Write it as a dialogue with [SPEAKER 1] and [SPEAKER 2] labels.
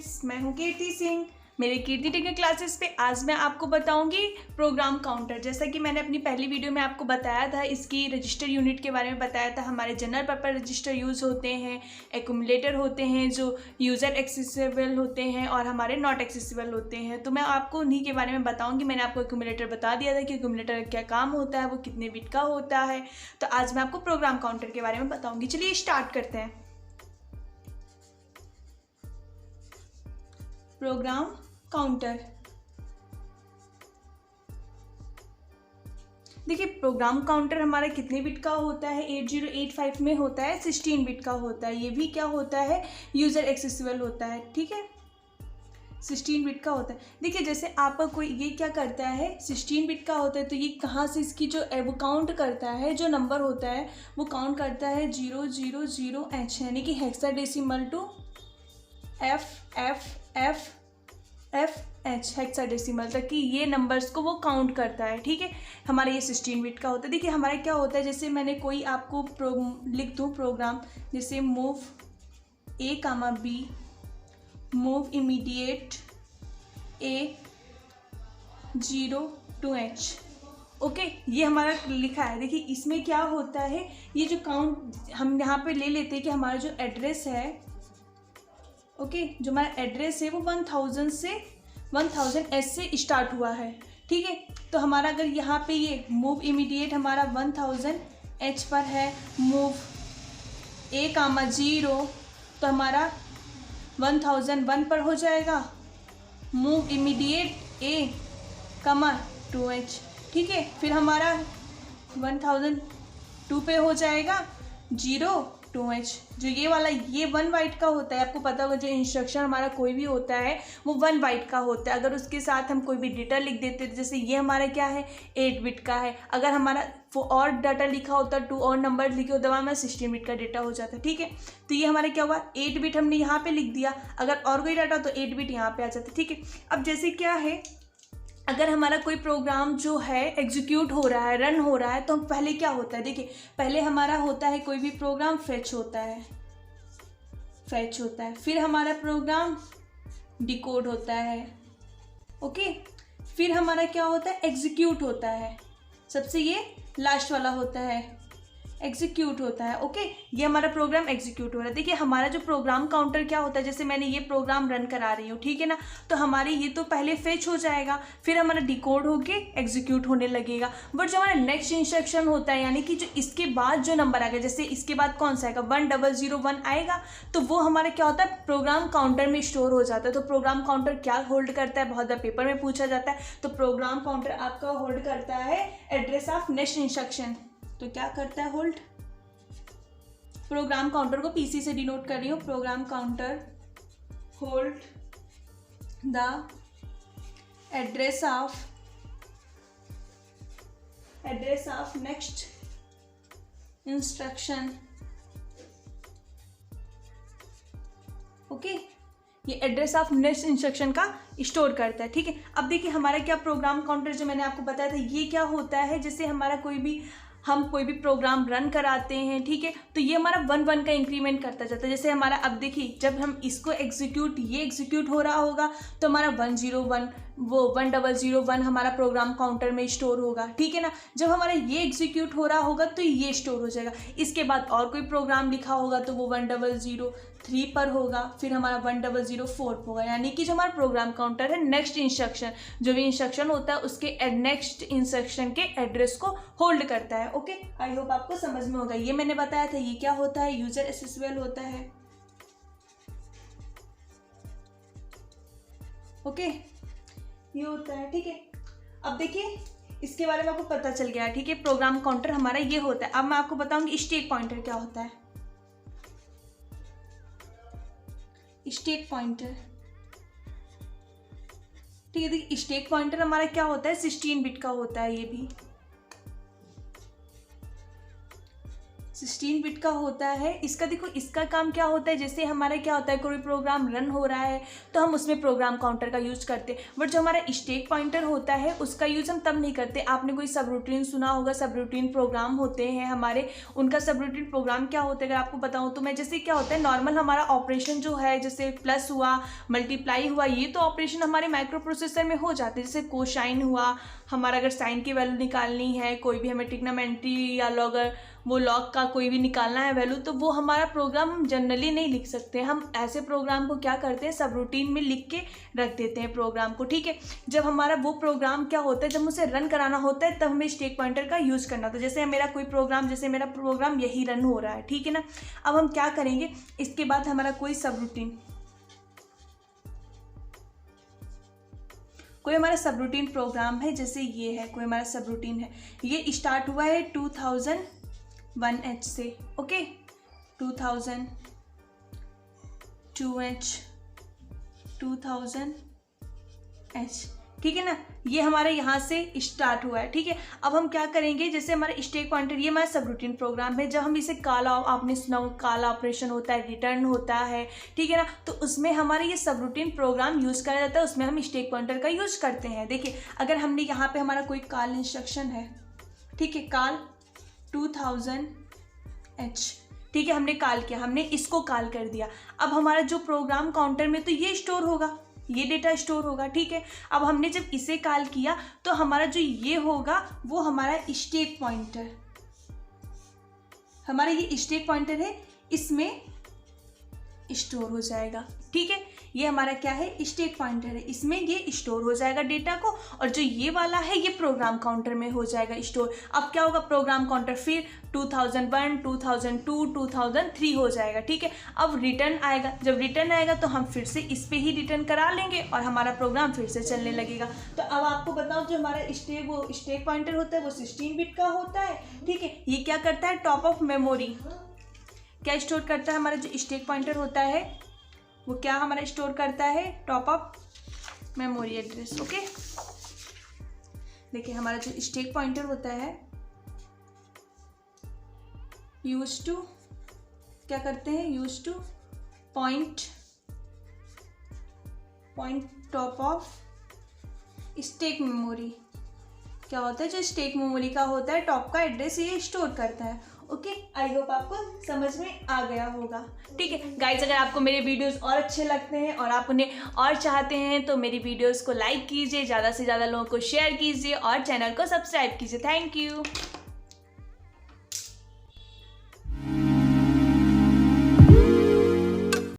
[SPEAKER 1] Friends, मैं हूं कीर्ति सिंह। मेरे कीर्ति टेक्निक क्लासेस पे आज मैं आपको बताऊंगी प्रोग्राम काउंटर। जैसा कि मैंने अपनी पहली वीडियो में आपको बताया था, इसकी रजिस्टर यूनिट के बारे में बताया था। हमारे जनरल पर्पस रजिस्टर यूज़ होते हैं, एक्यूमुलेटर होते हैं जो यूज़र एक्सेसिबल होते हैं और हमारे नॉट एक्सेसिबल होते हैं। तो मैं आपको उन्हीं के बारे में बताऊँगी। मैंने आपको एक्यूमुलेटर बता दिया था कि एक्यूमुलेटर का क्या काम होता है, वो कितने बिट का होता है। तो आज मैं आपको प्रोग्राम काउंटर के बारे में बताऊँगी। चलिए स्टार्ट करते हैं। प्रोग्राम काउंटर, देखिए प्रोग्राम काउंटर हमारा कितने बिट का होता है, 8085 में होता है 16 बिट का होता है। ये भी क्या होता है, यूज़र एक्सेसिबल होता है। ठीक है, 16 बिट का होता है। देखिए जैसे आपका कोई ये क्या करता है, 16 बिट का होता है तो ये कहाँ से इसकी जो वो काउंट करता है, जो नंबर होता है वो काउंट करता है 000H, यानी कि हेक्साडेसिमल टू FFFFH हेक्साडेसिमल तक कि ये नंबर्स को वो काउंट करता है। ठीक है, हमारा ये 16 बिट का होता है। देखिए हमारा क्या होता है, जैसे मैंने कोई आपको लिख दूँ प्रोग्राम, जैसे move A, B, move immediate A0 to H। Okay, ये हमारा लिखा है। देखिए इसमें क्या होता है, ये जो काउंट हम यहाँ पे ले लेते हैं कि हमारा जो एड्रेस है, ओके, जो हमारा एड्रेस है वो 1000 से 1000H से स्टार्ट हुआ है। ठीक है, तो हमारा अगर यहाँ पे ये मूव इमीडिएट हमारा 1000H पर है, मूव A, 0 तो हमारा 1001 पर हो जाएगा, मूव इमीडिएट A, 2H। ठीक है, फिर हमारा 1002 पे हो जाएगा 0 2H। जो ये वाला ये 1 बाइट का होता है, आपको पता होगा जो इंस्ट्रक्शन हमारा कोई भी होता है वो 1 बाइट का होता है। अगर उसके साथ हम कोई भी डेटा लिख देते हैं, जैसे ये हमारा क्या है 8 बिट का है, अगर हमारा वो और डाटा लिखा होता 2 और नंबर लिखे होता हमारा 16 बिट का डेटा हो जाता है। ठीक है, तो ये हमारा क्या हुआ 8 बिट हमने यहाँ पे लिख दिया, अगर और कोई डाटा तो 8 बिट यहाँ पे आ जाता है। ठीक है, अब जैसे क्या है, अगर हमारा कोई प्रोग्राम जो है एग्जीक्यूट हो रहा है, रन हो रहा है, तो पहले क्या होता है, देखिए पहले हमारा होता है कोई भी प्रोग्राम फेच होता है, फिर हमारा प्रोग्राम डिकोड होता है। ओके, फिर हमारा क्या होता है एग्जीक्यूट होता है, सबसे ये लास्ट वाला होता है एग्जीक्यूट होता है। ओके, ये हमारा प्रोग्राम एग्जीक्यूट हो रहा है। देखिए हमारा जो प्रोग्राम काउंटर क्या होता है, जैसे मैंने ये प्रोग्राम रन करा रही हूँ, ठीक है ना, तो हमारे ये तो पहले फेच हो जाएगा, फिर हमारा डिकोड होके एग्जीक्यूट होने लगेगा। बट जो हमारा नेक्स्ट इंस्ट्रक्शन होता है, यानी कि जो इसके बाद जो नंबर आएगा, जैसे इसके बाद कौन सा आएगा 1001 आएगा, तो वो हमारा क्या होता है प्रोग्राम काउंटर में स्टोर हो जाता है। तो प्रोग्राम काउंटर क्या होल्ड करता है, बहुत बार पेपर में पूछा जाता है। तो प्रोग्राम काउंटर आपका होल्ड करता है एड्रेस ऑफ नेक्स्ट इंस्ट्रक्शन। तो क्या करता है होल्ड, प्रोग्राम काउंटर को पीसी से डिनोट कर रही हूँ, program counter hold the address of next instruction. Okay, ये एड्रेस ऑफ नेक्स्ट इंस्ट्रक्शन का स्टोर करता है। ठीक है, अब देखिए हमारा क्या प्रोग्राम काउंटर जो मैंने आपको बताया था, ये क्या होता है, जैसे हमारा हम कोई भी प्रोग्राम रन कराते हैं, ठीक है, तो ये हमारा 1 का इंक्रीमेंट करता जाता है। जैसे हमारा अब देखिए जब हम इसको ये एग्जीक्यूट हो रहा होगा तो हमारा 101 वो 1001 हमारा प्रोग्राम काउंटर में स्टोर होगा। ठीक है ना, जब हमारा ये एग्जीक्यूट हो रहा होगा तो ये स्टोर हो जाएगा। इसके बाद और कोई प्रोग्राम लिखा होगा तो वो 1003 पर होगा, फिर हमारा 1004 पर होगा। यानी कि जो हमारा प्रोग्राम काउंटर है नेक्स्ट इंस्ट्रक्शन, जो भी इंस्ट्रक्शन होता है उसके नेक्स्ट इंस्ट्रक्शन के एड्रेस को होल्ड करता है। ओके, आई होप आपको समझ में होगा। ये मैंने बताया था, ये क्या होता है यूजर एक्सेसिबल होता है। ओके, ये होता है। ठीक है, अब देखिए इसके बारे में आपको पता चल गया है। ठीक है, प्रोग्राम काउंटर हमारा ये होता है। अब मैं आपको बताऊंगी स्टैक पॉइंटर क्या होता है। स्टैक पॉइंटर, ठीक है, देखिए स्टैक पॉइंटर हमारा क्या होता है 16 बिट का होता है। ये भी 16 बिट का होता है। इसका देखो, इसका काम क्या होता है, जैसे हमारा क्या होता है, कोई प्रोग्राम रन हो रहा है तो हम उसमें प्रोग्राम काउंटर का यूज करते हैं, बट जो हमारा स्टैक पॉइंटर होता है उसका यूज हम तब नहीं करते। आपने कोई सब रूटीन सुना होगा, सब रूटीन प्रोग्राम होते हैं हमारे, उनका सब रूटीन प्रोग्राम क्या होता है अगर आपको बताऊँ तो मैं, जैसे क्या होता है नॉर्मल हमारा ऑपरेशन जो है, जैसे प्लस हुआ, मल्टीप्लाई हुआ, ये तो ऑपरेशन हमारे माइक्रो प्रोसेसर में हो जाते हैं। जैसे कोसाइन हुआ, हमारा अगर साइन की वैल्यू निकालनी है, कोई भी हमें ट्रिग्नोमेट्री या लॉगर, वो लॉग का कोई भी निकालना है वैल्यू, तो वो हमारा प्रोग्राम हम जनरली नहीं लिख सकते। हम ऐसे प्रोग्राम को क्या करते हैं, सब रूटीन में लिख के रख देते हैं प्रोग्राम को, ठीक है। जब हमारा वो प्रोग्राम क्या होता है, जब उसे रन कराना होता है तब हमें स्टैक पॉइंटर का यूज़ करना होता है। जैसे मेरा कोई प्रोग्राम, जैसे मेरा प्रोग्राम यही रन हो रहा है, ठीक है ना। अब हम क्या करेंगे, इसके बाद हमारा कोई सब रूटीन, कोई हमारा सब रूटीन प्रोग्राम है, जैसे ये है, कोई हमारा सब रूटीन है, ये स्टार्ट हुआ है 2001H से, ओके, 2002H, 2000H, ठीक है ना। ये हमारा यहाँ से स्टार्ट हुआ है, ठीक है। अब हम क्या करेंगे, जैसे हमारा स्टैक पॉइंटर, ये हमारा सब रूटीन प्रोग्राम है। जब हम इसे कॉल, आपने सुना कॉल ऑपरेशन होता है, रिटर्न होता है, ठीक है ना, तो उसमें हमारा ये सब रूटीन प्रोग्राम यूज़ करा जाता है, उसमें हम स्टैक पॉइंटर का यूज़ करते हैं। देखिए, अगर हमने यहाँ पे हमारा कोई कॉल इंस्ट्रक्शन है, ठीक है, कॉल 2000H, ठीक है, हमने कॉल किया, हमने इसको कॉल कर दिया। अब हमारा जो प्रोग्राम काउंटर में तो ये स्टोर होगा, ये डेटा स्टोर होगा, ठीक है। अब हमने जब इसे कॉल किया तो हमारा जो ये होगा वो हमारा स्टैक पॉइंटर, हमारा ये स्टैक पॉइंटर है, इसमें स्टोर हो जाएगा, ठीक है। ये हमारा क्या है, स्टैक पॉइंटर है, इसमें ये स्टोर हो जाएगा डेटा को, और जो ये वाला है ये प्रोग्राम काउंटर में हो जाएगा स्टोर। अब क्या होगा, प्रोग्राम काउंटर फिर 2001, 2002, 2003 हो जाएगा, ठीक है। अब रिटर्न आएगा, जब रिटर्न आएगा तो हम फिर से इस पे ही रिटर्न करा लेंगे और हमारा प्रोग्राम फिर से चलने लगेगा। तो अब आपको बताओ, जो हमारा स्टैक पॉइंटर होता है वो 16 बिट का होता है, ठीक है। ये क्या करता है, टॉप ऑफ मेमोरी क्या स्टोर करता है, हमारा जो स्टैक पॉइंटर होता है वो क्या हमारा स्टोर करता है, top of memory address, okay. देखिए, हमारा जो स्टैक पॉइंटर होता है यूज टू, क्या करते हैं, use two point top of stack memory, क्या होता है, जो स्टैक मेमोरी का होता है टॉप का एड्रेस ये स्टोर करता है, ओके। आई होप आपको समझ में आ गया होगा, ठीक है गाइज। अगर आपको मेरे वीडियोस और अच्छे लगते हैं और आप उन्हें और चाहते हैं तो मेरी वीडियोस को लाइक कीजिए, ज़्यादा से ज़्यादा लोगों को शेयर कीजिए और चैनल को सब्सक्राइब कीजिए। Thank you.